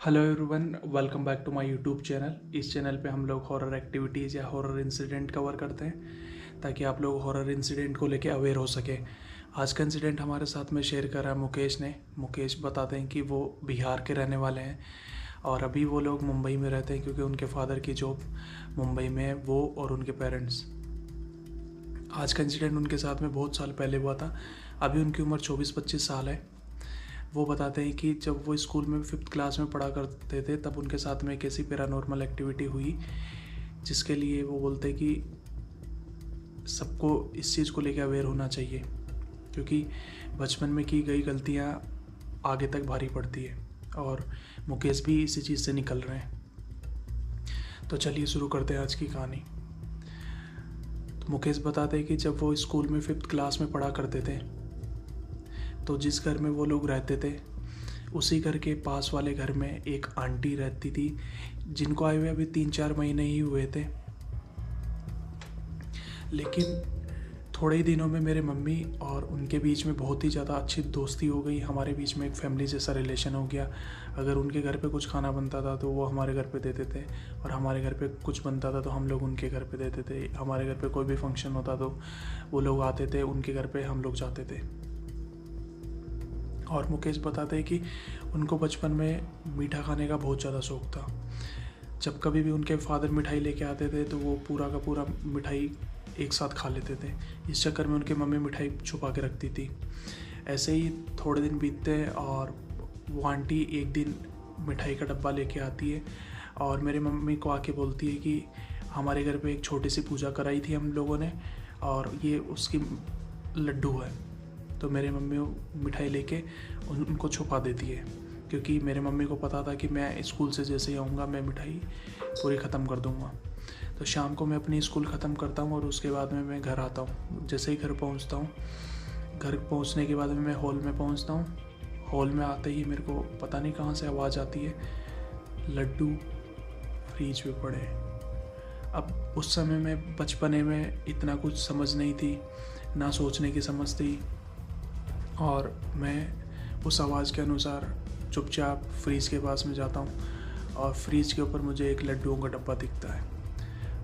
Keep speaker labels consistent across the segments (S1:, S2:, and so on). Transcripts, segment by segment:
S1: Hello everyone, welcome back to my YouTube channel. इस channel पे हम लोग हॉरर एक्टिविटीज़ या हॉरर इंसिडेंट कवर करते हैं ताकि आप लोग हॉरर इंसिडेंट को लेके अवेयर हो सके। आज का इंसिडेंट हमारे साथ में शेयर करा है मुकेश ने। मुकेश बताते हैं कि वो बिहार के रहने वाले हैं और अभी वो लोग मुंबई में रहते हैं क्योंकि उनके फादर की जॉब मुंबई में है, वो और उनके पेरेंट्स। आज का इंसिडेंट उनके साथ में बहुत साल पहले हुआ था। अभी उनकी उम्र 24-25 साल है। वो बताते हैं कि जब वो स्कूल में 5th क्लास में पढ़ा करते थे तब उनके साथ में एक ऐसी पैरानॉर्मल एक्टिविटी हुई जिसके लिए वो बोलते हैं कि सबको इस चीज़ को लेकर अवेयर होना चाहिए क्योंकि बचपन में की गई गलतियाँ आगे तक भारी पड़ती है और मुकेश भी इसी चीज़ से निकल रहे हैं। तो चलिए शुरू करते हैं आज की कहानी। तो मुकेश बताते हैं कि जब वो स्कूल में 5th क्लास में पढ़ा करते थे तो जिस घर में वो लोग रहते थे उसी घर के पास वाले घर में एक आंटी रहती थी जिनको आए हुए अभी 3-4 महीने ही हुए थे। लेकिन थोड़े ही दिनों में मेरे मम्मी और उनके बीच में बहुत ही ज़्यादा अच्छी दोस्ती हो गई। हमारे बीच में एक फैमिली जैसा रिलेशन हो गया। अगर उनके घर पे कुछ खाना बनता था तो वो हमारे घर पे देते थे और हमारे घर पे कुछ बनता था तो हम लोग उनके घर पे देते थे। हमारे घर पे कोई भी फंक्शन होता तो वो लोग आते थे, उनके घर पे हम लोग जाते थे। और मुकेश बताते हैं कि उनको बचपन में मीठा खाने का बहुत ज़्यादा शौक़ था। जब कभी भी उनके फादर मिठाई लेके आते थे तो वो पूरा का पूरा मिठाई एक साथ खा लेते थे। इस चक्कर में उनकी मम्मी मिठाई छुपा के रखती थी। ऐसे ही थोड़े दिन बीतते हैं और वो आंटी एक दिन मिठाई का डब्बा लेके आती है और मेरे मम्मी को आके बोलती है कि हमारे घर पे एक छोटी सी पूजा कराई थी हम लोगों ने और ये उसकी लड्डू है। तो मेरे मम्मी मिठाई लेके उनको छुपा देती है क्योंकि मेरे मम्मी को पता था कि मैं स्कूल से जैसे ही आऊँगा मैं मिठाई पूरी ख़त्म कर दूँगा। तो शाम को मैं अपनी स्कूल ख़त्म करता हूँ और उसके बाद में मैं घर आता हूँ। जैसे ही घर पहुँचता हूँ, घर पहुँचने के बाद में मैं हॉल में पहुँचता हूँ। हॉल में आते ही मेरे को पता नहीं कहाँ से आवाज़ आती है, लड्डू फ्रीज पे पड़े। अब उस समय में बचपने में इतना कुछ समझ नहीं थी, ना सोचने की समझ थी और मैं उस आवाज़ के अनुसार चुपचाप फ्रीज के पास में जाता हूँ और फ्रीज के ऊपर मुझे एक लड्डुओं का डब्बा दिखता है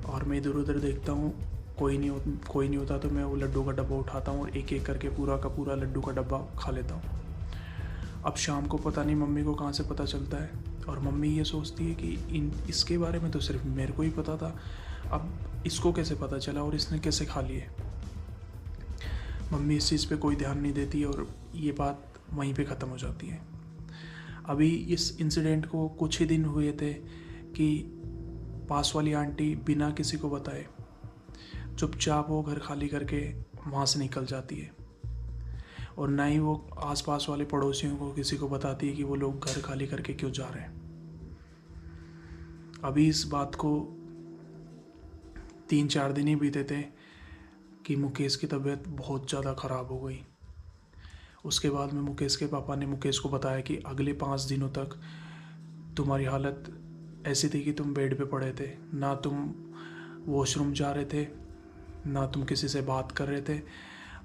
S1: और मैं इधर उधर देखता हूँ, कोई नहीं होता तो मैं वो लड्डू का डब्बा उठाता हूँ और एक एक करके पूरा का पूरा लड्डू का डब्बा खा लेता हूँ। अब शाम को पता नहीं मम्मी को कहाँ से पता चलता है और मम्मी ये सोचती है कि इसके बारे में तो सिर्फ मेरे को ही पता था, अब इसको कैसे पता चला और इसने कैसे खा लिए। मम्मी इस चीज़ पे कोई ध्यान नहीं देती और ये बात वहीं पे ख़त्म हो जाती है। अभी इस इंसिडेंट को कुछ ही दिन हुए थे कि पास वाली आंटी बिना किसी को बताए चुपचाप वो घर खाली करके वहाँ से निकल जाती है और ना ही वो आसपास वाले पड़ोसियों को किसी को बताती है कि वो लोग घर खाली करके क्यों जा रहे हैं। अभी इस बात को 3-4 दिन ही बीते थे कि मुकेश की तबीयत बहुत ज़्यादा ख़राब हो गई। उसके बाद में मुकेश के पापा ने मुकेश को बताया कि अगले 5 दिनों तक तुम्हारी हालत ऐसी थी कि तुम बेड पे पड़े थे, ना तुम वॉशरूम जा रहे थे, ना तुम किसी से बात कर रहे थे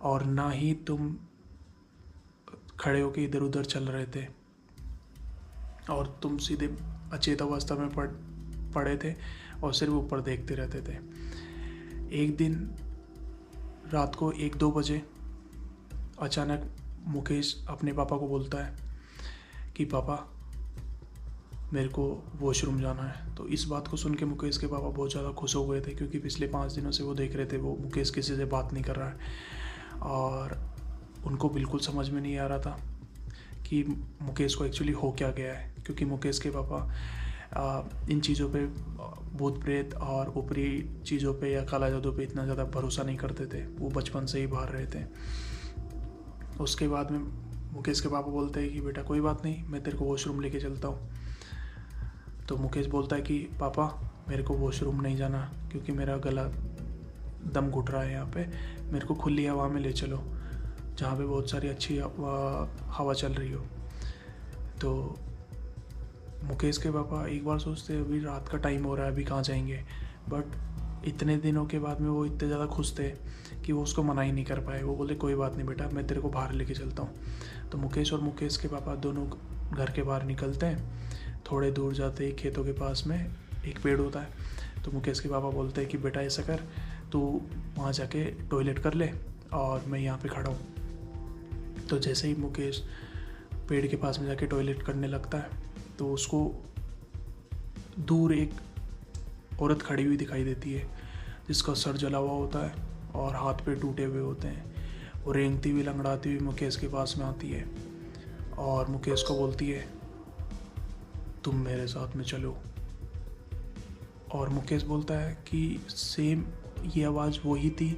S1: और ना ही तुम खड़े होकर इधर उधर चल रहे थे और तुम सीधे अचेत अवस्था में पड़े थे और सिर्फ ऊपर देखते रहते थे। एक दिन रात को 1-2 बजे अचानक मुकेश अपने पापा को बोलता है कि पापा मेरे को वॉशरूम जाना है। तो इस बात को सुन के मुकेश के पापा बहुत ज़्यादा खुश हो गए थे क्योंकि पिछले 5 दिनों से वो देख रहे थे वो मुकेश किसी से बात नहीं कर रहा है और उनको बिल्कुल समझ में नहीं आ रहा था कि मुकेश को एक्चुअली हो क्या गया है। क्योंकि मुकेश के पापा इन चीज़ों पे, भूत प्रेत और ऊपरी चीज़ों पे या काला जादू पे इतना ज़्यादा भरोसा नहीं करते थे, वो बचपन से ही बाहर रहे थे। उसके बाद में मुकेश के पापा बोलते हैं कि बेटा कोई बात नहीं, मैं तेरे को वॉशरूम लेके चलता हूँ। तो मुकेश बोलता है कि पापा मेरे को वॉशरूम नहीं जाना क्योंकि मेरा गला दम घुट रहा है, यहाँ पे मेरे को खुली हवा में ले चलो जहाँ पे बहुत सारी अच्छी हवा चल रही हो। तो मुकेश के पापा एक बार सोचते अभी रात का टाइम हो रहा है, अभी कहाँ जाएंगे, बट इतने दिनों के बाद में वो इतने ज़्यादा खुश थे कि वो उसको मना ही नहीं कर पाए। वो बोले कोई बात नहीं बेटा, मैं तेरे को बाहर लेके चलता हूँ। तो मुकेश और मुकेश के पापा दोनों घर के बाहर निकलते हैं थोड़े दूर जाते ही खेतों के पास में एक पेड़ होता है। तो मुकेश के पापा बोलते हैं कि बेटा ऐसा कर, तू वहाँ जाके टॉयलेट कर ले और मैं यहाँ पे खड़ा हूँ। तो जैसे ही मुकेश पेड़ के पास में जाके टॉयलेट करने लगता है तो उसको दूर एक औरत खड़ी हुई दिखाई देती है, जिसका सर जला हुआ होता है और हाथ पे टूटे हुए होते हैं। वो रेंगती हुई लंगड़ाती हुई मुकेश के पास में आती है और मुकेश को बोलती है, तुम मेरे साथ में चलो। और मुकेश बोलता है कि सेम ये आवाज़ वही थी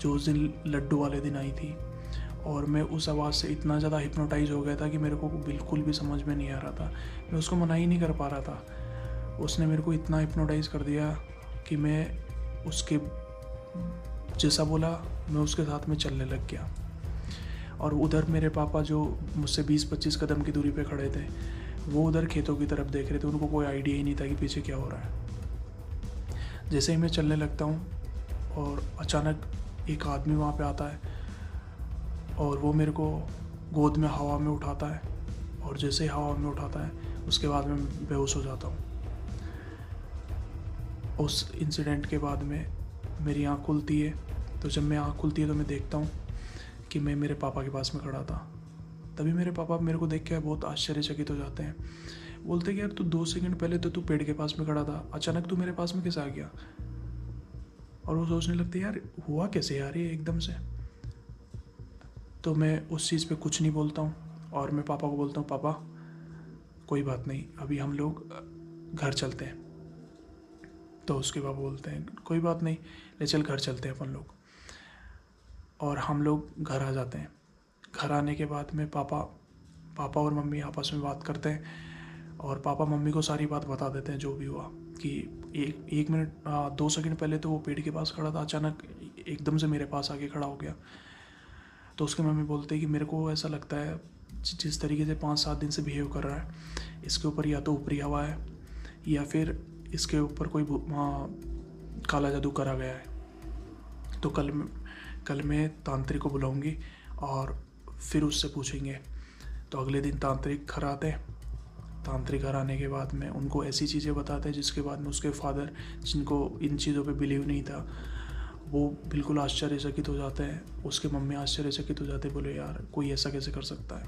S1: जो उस दिन लड्डू वाले दिन आई थी, और मैं उस आवाज़ से इतना ज़्यादा हिप्नोटाइज हो गया था कि मेरे को बिल्कुल भी समझ में नहीं आ रहा था। मैं उसको मना ही नहीं कर पा रहा था। उसने मेरे को इतना हिप्नोटाइज कर दिया कि मैं उसके जैसा बोला मैं उसके साथ में चलने लग गया। और उधर मेरे पापा जो मुझसे 20-25 कदम की दूरी पे खड़े थे, वो उधर खेतों की तरफ देख रहे थे। उनको कोई आइडिया ही नहीं था कि पीछे क्या हो रहा है। जैसे ही मैं चलने लगता हूँ और अचानक एक आदमी वहाँ पे आता है और वो मेरे को गोद में हवा में उठाता है, और जैसे ही हवा में उठाता है उसके बाद मैं बेहोश हो जाता हूँ। उस इंसिडेंट के बाद में मेरी आँख खुलती है। तो जब मैं आँख खुलती है तो मैं देखता हूँ कि मैं मेरे पापा के पास में खड़ा था। तभी मेरे पापा मेरे को देख के बहुत आश्चर्यचकित हो जाते हैं। बोलते कि यार तू 2 सेकंड पहले तो तू पेड़ के पास में खड़ा था, अचानक तू मेरे पास में कैसे आ गया। और वो सोचने लगते यार हुआ कैसे यार ये एकदम से। तो मैं उस चीज़ पे कुछ नहीं बोलता हूँ और मैं पापा को बोलता हूँ, पापा कोई बात नहीं, अभी हम लोग घर चलते हैं। तो उसके पापा बोलते हैं कोई बात नहीं, ले चल घर चलते हैं अपन लोग। और हम लोग घर आ जाते हैं। घर आने के बाद में पापा और मम्मी आपस में बात करते हैं और पापा मम्मी को सारी बात बता देते हैं जो भी हुआ, कि एक मिनट 2 सेकंड पहले तो वो पेड़ के पास खड़ा था, अचानक एकदम से मेरे पास आके खड़ा हो गया। तो उसके मम्मी बोलते हैं कि मेरे को ऐसा लगता है जिस तरीके से 5-7 दिन से बिहेव कर रहा है, इसके ऊपर या तो ऊपरी हवा है या फिर इसके ऊपर कोई काला जादू करा गया है। तो कल मैं तांत्रिक को बुलाऊंगी और फिर उससे पूछेंगे। तो अगले दिन तांत्रिक घर आते हैं। तांत्रिक घर आने के बाद में उनको ऐसी चीज़ें बताते हैं जिसके बाद में उसके फादर, जिनको इन चीज़ों पे बिलीव नहीं था, वो बिल्कुल आश्चर्यचकित हो जाते हैं। उसके मम्मी आश्चर्यचकित हो जाते, बोले यार कोई ऐसा कैसे कर सकता है।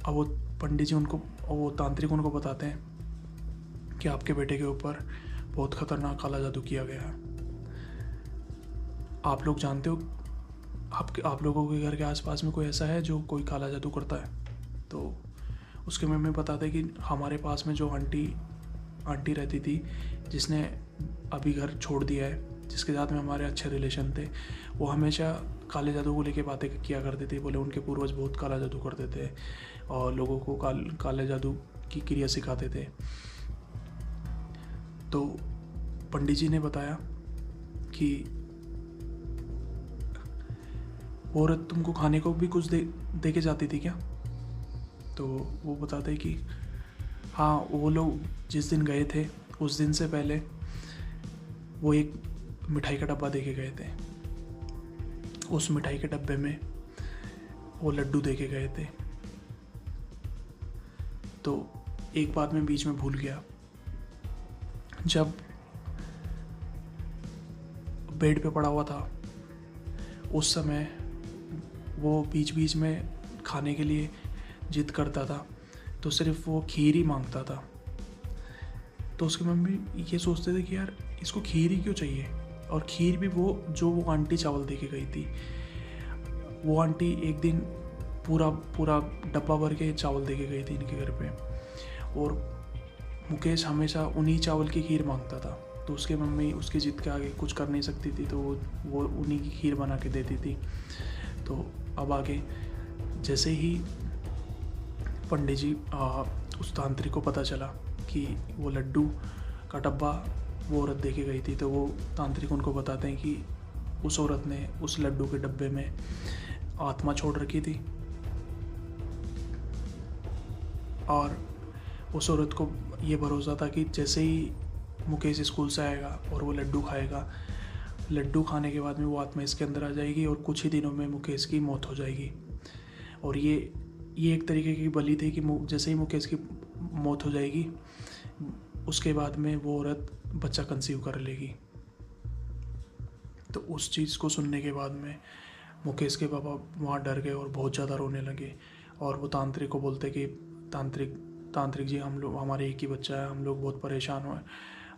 S1: अब वो पंडित जी वो तांत्रिक उनको बताते हैं कि आपके बेटे के ऊपर बहुत खतरनाक काला जादू किया गया है। आप लोग जानते हो, आप लोगों के घर के आसपास में कोई ऐसा है जो कोई काला जादू करता है। तो उसके मम्मी बताते कि हमारे पास में जो आंटी रहती थी, जिसने अभी घर छोड़ दिया है, जिसके साथ में हमारे अच्छे रिलेशन थे, वो हमेशा काले जादू को लेके बातें किया करते थे। बोले उनके पूर्वज बहुत काला जादू करते थे और लोगों को काले जादू की क्रिया सिखाते थे। तो पंडित जी ने बताया कि औरत तुमको खाने को भी कुछ दे के जाती थी क्या। तो वो बताते कि हाँ, वो लोग जिस दिन गए थे उस दिन से पहले वो एक मिठाई का डब्बा दे के गए थे। उस मिठाई के डब्बे में वो लड्डू दे के गए थे। तो एक बात मैं बीच में भूल गया, जब बेड पे पड़ा हुआ था उस समय वो बीच बीच में खाने के लिए जिद करता था, तो सिर्फ वो खीर ही मांगता था। तो उसकी मम्मी ये सोचते थे कि यार इसको खीर ही क्यों चाहिए, और खीर भी वो आंटी चावल दे के गई थी। वो आंटी एक दिन पूरा डब्बा भर के चावल दे के गई थी इनके घर पे, और मुकेश हमेशा उन्हीं चावल की खीर मांगता था। तो उसकी मम्मी उसकी जिद के आगे कुछ कर नहीं सकती थी, तो वो उन्हीं की खीर बना के देती थी। तो अब आगे जैसे ही पंडित जी उस तांत्रिक को पता चला कि वो लड्डू का डब्बा वो औरत दे के गई थी, तो वो तांत्रिक उनको बताते हैं कि उस औरत ने उस लड्डू के डब्बे में आत्मा छोड़ रखी थी, और उस औरत को ये भरोसा था कि जैसे ही मुकेश स्कूल से आएगा और वो लड्डू खाएगा, लड्डू खाने के बाद में वो आत्मा इसके अंदर आ जाएगी और कुछ ही दिनों में मुकेश की मौत हो जाएगी। और ये ये एक तरीके की बलि थी कि जैसे ही मुकेश की मौत हो जाएगी उसके बाद में वो औरत बच्चा कंसीव कर लेगी। तो उस चीज़ को सुनने के बाद में मुकेश के पापा वहाँ डर गए और बहुत ज़्यादा रोने लगे। और वो तांत्रिक को बोलते कि तांत्रिक जी, हम लोग, हमारे एक ही बच्चा है, हम लोग बहुत परेशान हुए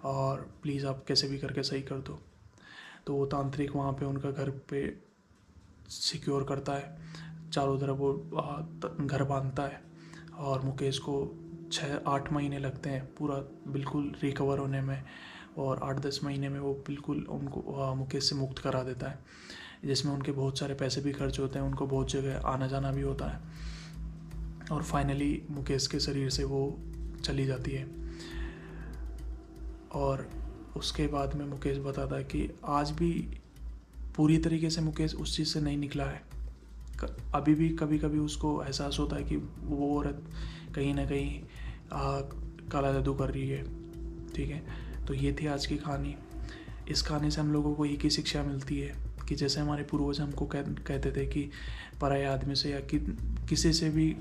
S1: और प्लीज़ आप कैसे भी करके सही कर दो। तो वो तांत्रिक वहाँ पे उनका घर पे सिक्योर करता है, चारों तरफ वो घर बांधता है और मुकेश को 6-8 महीने लगते हैं पूरा बिल्कुल रिकवर होने में। और 8-10 महीने में वो बिल्कुल उनको मुकेश से मुक्त करा देता है, जिसमें उनके बहुत सारे पैसे भी खर्च होते हैं, उनको बहुत जगह आना जाना भी होता है। और फाइनली मुकेश के शरीर से वो चली जाती है। और उसके बाद में मुकेश बताता है कि आज भी पूरी तरीके से मुकेश उस चीज़ से नहीं निकला है। अभी भी कभी कभी उसको एहसास होता है कि वो औरत कहीं ना कहीं काला जादू कर रही है। ठीक है, तो ये थी आज की कहानी। इस कहानी से हम लोगों को एक ही शिक्षा मिलती है कि जैसे हमारे पूर्वज हमको कहते थे कि पराये आदमी से या किसी से भी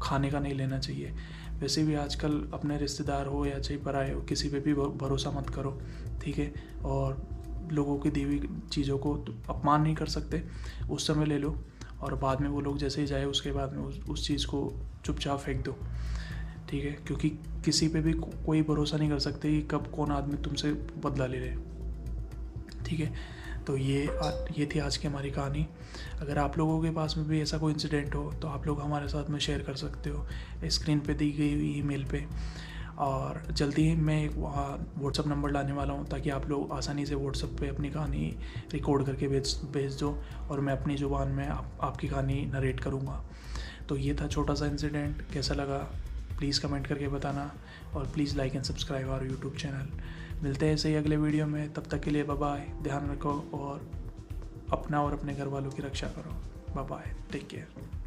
S1: खाने का नहीं लेना चाहिए, वैसे भी आजकल अपने रिश्तेदार हो या चाहे पराये हो, किसी पे भी भरोसा मत करो। ठीक है, और लोगों की दी हुई चीज़ों को अपमान नहीं कर सकते, उस समय ले लो और बाद में वो लोग जैसे ही जाए उसके बाद में उस चीज़ को चुपचाप फेंक दो। ठीक है, क्योंकि किसी पे भी कोई भरोसा नहीं कर सकते कि कब कौन आदमी तुमसे बदला ले ले। ठीक है, तो ये थी आज की हमारी कहानी। अगर आप लोगों के पास में भी ऐसा कोई इंसिडेंट हो तो आप लोग हमारे साथ में शेयर कर सकते हो स्क्रीन पे दी गई हुई ईमेल पे। और जल्दी ही मैं एक व्हाट्सअप नंबर लाने वाला हूँ ताकि आप लोग आसानी से व्हाट्सअप पे अपनी कहानी रिकॉर्ड करके भेज दो और मैं अपनी ज़ुबान में आपकी कहानी नरेट करूँगा। तो ये था छोटा सा इंसिडेंट, कैसा लगा प्लीज़ कमेंट करके बताना और please like and subscribe our YouTube channel. मिलते हैं ऐसे ही अगले वीडियो में, तब तक के लिए बाय बाय, ध्यान रखो और अपना और अपने घर वालों की रक्षा करो। Bye bye, take care.